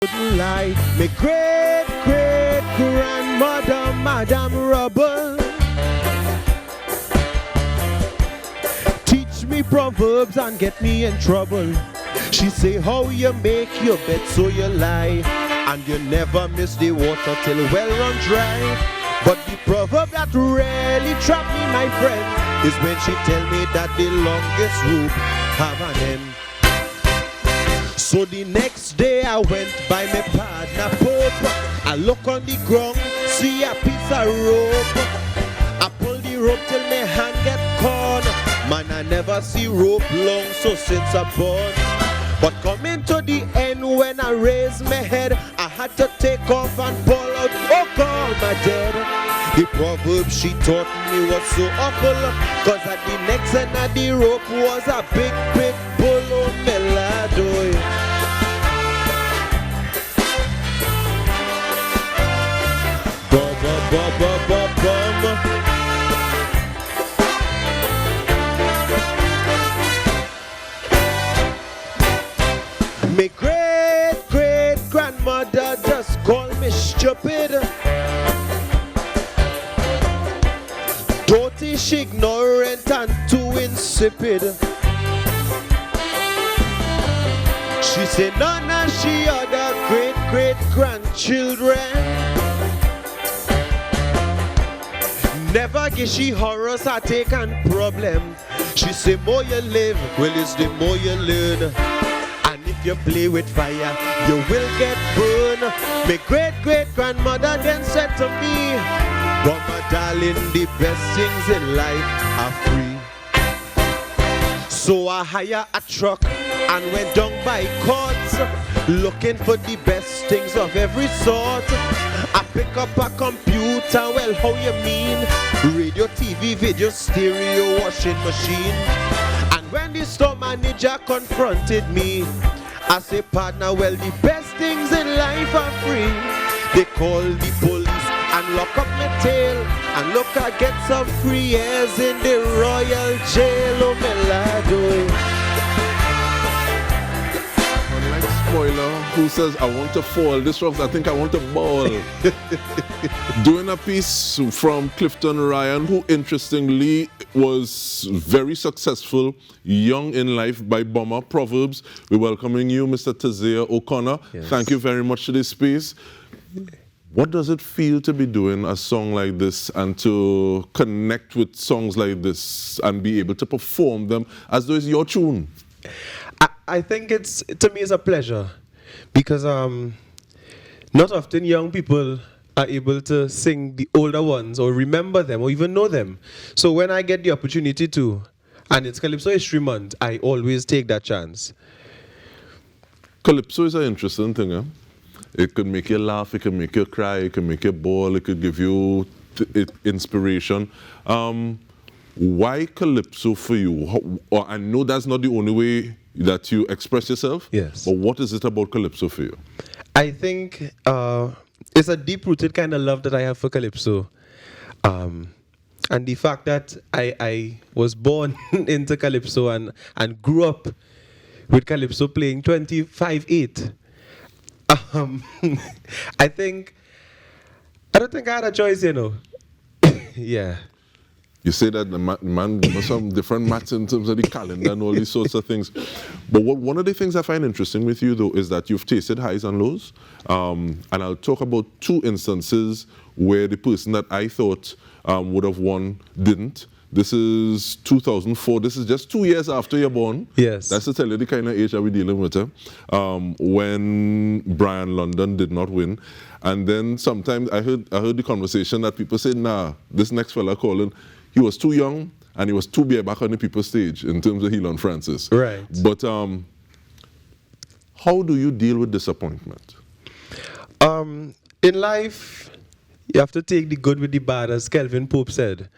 wouldn't lie. My great great grandmother, Madame Rubble, teach me proverbs and get me in trouble. She say how you make your bed so you lie, and you never miss the water till well run dry. But the proverb that really trapped me, my friend, is when she tell me that the longest rope have an end. So the next day I went by my partner Pope. I look on the ground, see a piece of rope. I pull the rope till my hand get caught. Man, I never see rope long so since I born. But coming to the end when I raised my head, I had to take off and pull out, oh God, my dead. The proverb she taught me was so awful, cause at the next end of the rope was a big bull, oh melody. Bum. My great great grandmother just called me stupid. Dotish, ignorant and too insipid. She said none of she other great great grandchildren never give she horrors, heartache and problem. She say more you live, well it's the more you learn. And if you play with fire, you will get burned. My great great grandmother then said to me, but my darling, the best things in life are free. So I hire a truck and went down by courts, looking for the best things of every sort. I pick up a computer, well how you mean? Radio, TV, video, stereo, washing machine. And when the store manager confronted me, I say, partner, well the best things in life are free. They call the police and lock up my tail, and look, I get some free years in the royal jail. Oh melody. Unlike Spoiler, who says I want to fall, this one I think I want to ball. Doing a piece from Clifton Ryan, who interestingly was very successful, young in life, by Bomber Proverbs. We're welcoming you, Mr. Tazia O'Connor. Yes. Thank you very much for this piece. What does it feel to be doing a song like this and to connect with songs like this and be able to perform them as though it's your tune? I think to me it's a pleasure, because not often young people are able to sing the older ones or remember them or even know them. So when I get the opportunity to, and it's Calypso History Month, I always take that chance. Calypso is an interesting thing, eh? It could make you laugh, it could make you cry, it could make you bawl, it could give you inspiration. Why Calypso for you? I know that's not the only way that you express yourself. Yes. But what is it about Calypso for you? I think it's a deep-rooted kind of love that I have for Calypso. And the fact that I was born into Calypso and grew up with Calypso playing 25/8. I don't think I had a choice, you know. Yeah. You say that the man some different maths in terms of the calendar and all these sorts of things. But one of the things I find interesting with you, though, is that you've tasted highs and lows. And I'll talk about two instances where the person that I thought would have won didn't. This is 2004. This is just 2 years after you're born. Yes. That's to tell you the kind of age that we're dealing with. When Brian London did not win. And then sometimes I heard the conversation that people said, nah, this next fella calling, he was too young and he was too back on the people's stage in terms of Helon Francis. Right. But how do you deal with disappointment? In life, you have to take the good with the bad, as Kelvin Pope said.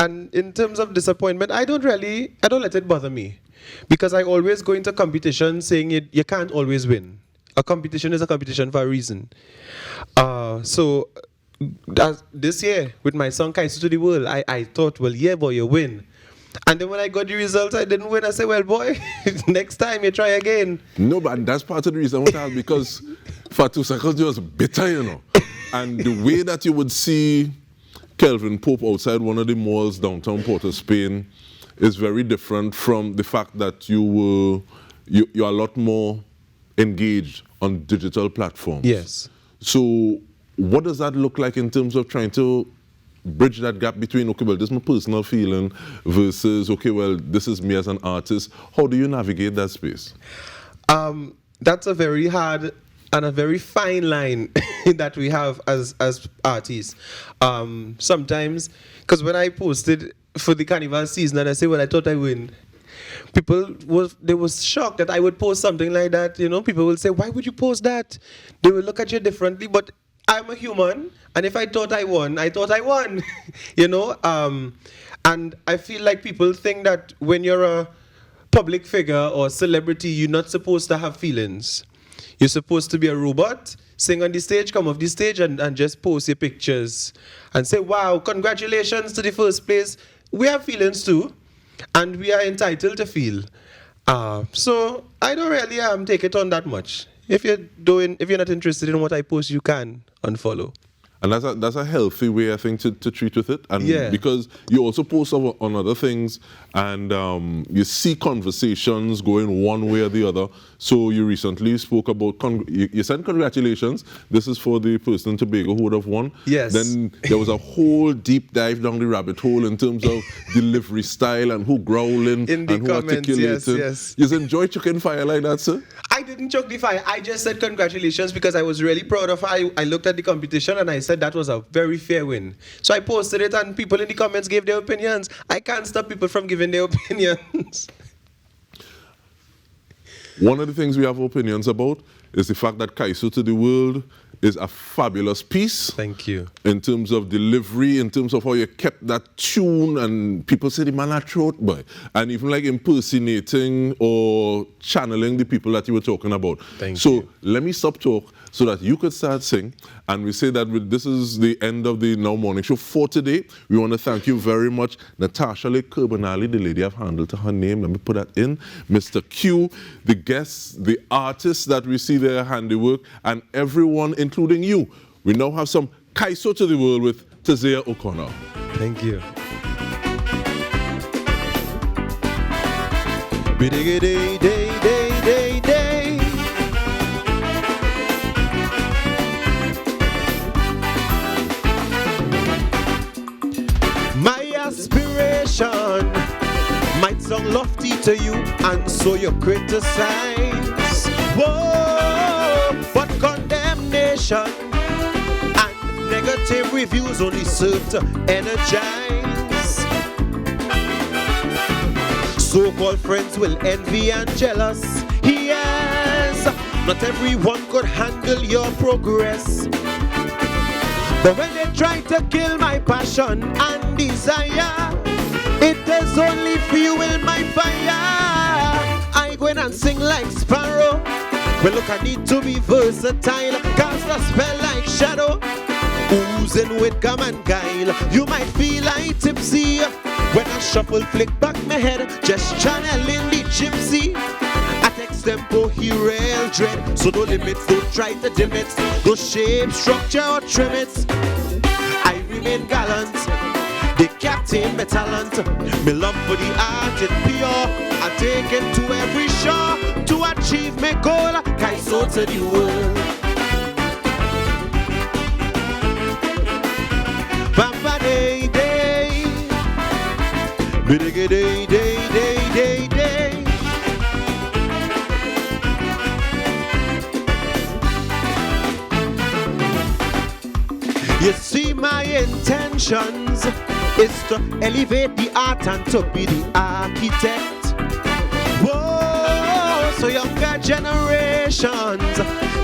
And in terms of disappointment, I don't let it bother me, because I always go into competition saying you can't always win. A competition is a competition for a reason. So this year with my song Kaiser to the World, I thought, well, yeah, boy, you win. And then when I got the results, I didn't win. I said, well, boy, next time you try again. No, but that's part of the reason I want to ask, because for 2 seconds you was bitter, you know. And the way that you would see Kelvin Pope outside one of the malls downtown Port of Spain is very different from the fact that you're a lot more engaged on digital platforms. Yes. So what does that look like in terms of trying to bridge that gap between, okay, well, this is my personal feeling versus, okay, well, this is me as an artist? How do you navigate that space? That's a very hard and a very fine line that we have as artists. Sometimes, because when I posted for the Carnival season and I say, well, I thought I win, they were shocked that I would post something like that. You know, people will say, why would you post that? They will look at you differently, but I'm a human, and if I thought I won, I thought I won. You know, and I feel like people think that when you're a public figure or celebrity, you're not supposed to have feelings. You're supposed to be a robot, sing on the stage, come off the stage, and just post your pictures and say, wow, congratulations to the first place. We have feelings too, and we are entitled to feel. So I don't really take it on that much. If you're not interested in what I post, you can unfollow. And that's a healthy way, I think, to treat with it. And yeah. Because you also post on other things, and you see conversations going one way or the other. So you recently spoke about, you said congratulations, this is for the person in Tobago who would have won. Yes. Then there was a whole deep dive down the rabbit hole in terms of delivery style and who growling and who comments, articulating. yes. You enjoy choking fire like that, sir? I didn't choke the fire. I just said congratulations because I was really proud of her. I looked at the competition and I said that was a very fair win. So I posted it and people in the comments gave their opinions. I can't stop people from giving their opinions. One of the things we have opinions about is the fact that Calypso to the World is a fabulous piece. Thank you. In terms of delivery, in terms of how you kept that tune, and people say the man a throat boy. And even like impersonating or channeling the people that you were talking about. Thank you. So let me stop talk so that you could start sing. And we say that this is the end of the Now Morning Show for today. We want to thank you very much. Natasha Lee Kerbinali, the lady I've handled to her name. Let me put that in. Mr. Q, the guests, the artists that we see their handiwork, and everyone, including you. We now have some Calypso to the World with Tazea O'Connor. Thank you. My aspiration might sound lofty to you, and so you criticize. Whoa, but condemnation and negative reviews only serve to energize. So-called friends will envy and jealous. Yes, not everyone could handle your progress. But when they try to kill my passion and desire, it is only fuel my fire. I go in and sing like sparrow. Well, look, I need to be versatile, cast a spell like shadow, oozing with gum and guile. You might feel like tipsy when I shuffle, flick back my head, just channeling the gypsy. At extempo, he real dread. So no limits, don't try to dim it, no shape, structure or trim it. I remain gallant, the captain, my talent, my love for the art is pure. I take it to every shore to achieve my goal. Calypso to the world. Bamba day day, biddy day day day day day. You see, my intentions is to elevate the art and to be the architect. Whoa, so younger generations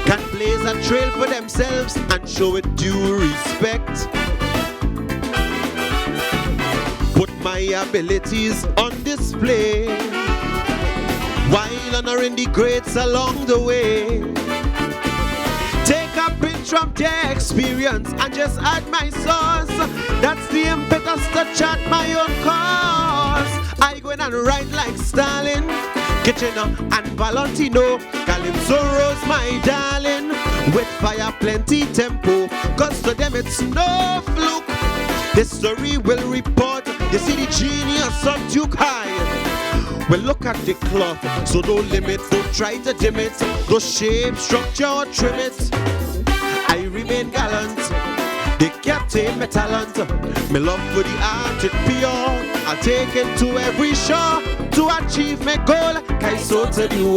can blaze a trail for themselves and show it due respect. Put my abilities on display while honoring the greats along the way. Take a pinch from their experience experience and just add my sauce. That's the impetus to chart my own cause. I go in and ride like Stalin, Kitchener and Valentino, Calypso Rose, my darling, with fire plenty tempo, cause to them it's no fluke. This story will report, you see the genius of Duke High. Well, look at the cloth, so don't limit, don't try to dim it, don't shape, structure or trim it. I remain gallant, they can't tame my talent. My love for the art is pure, I'll take it to every shore to achieve my goal. Kaiso to the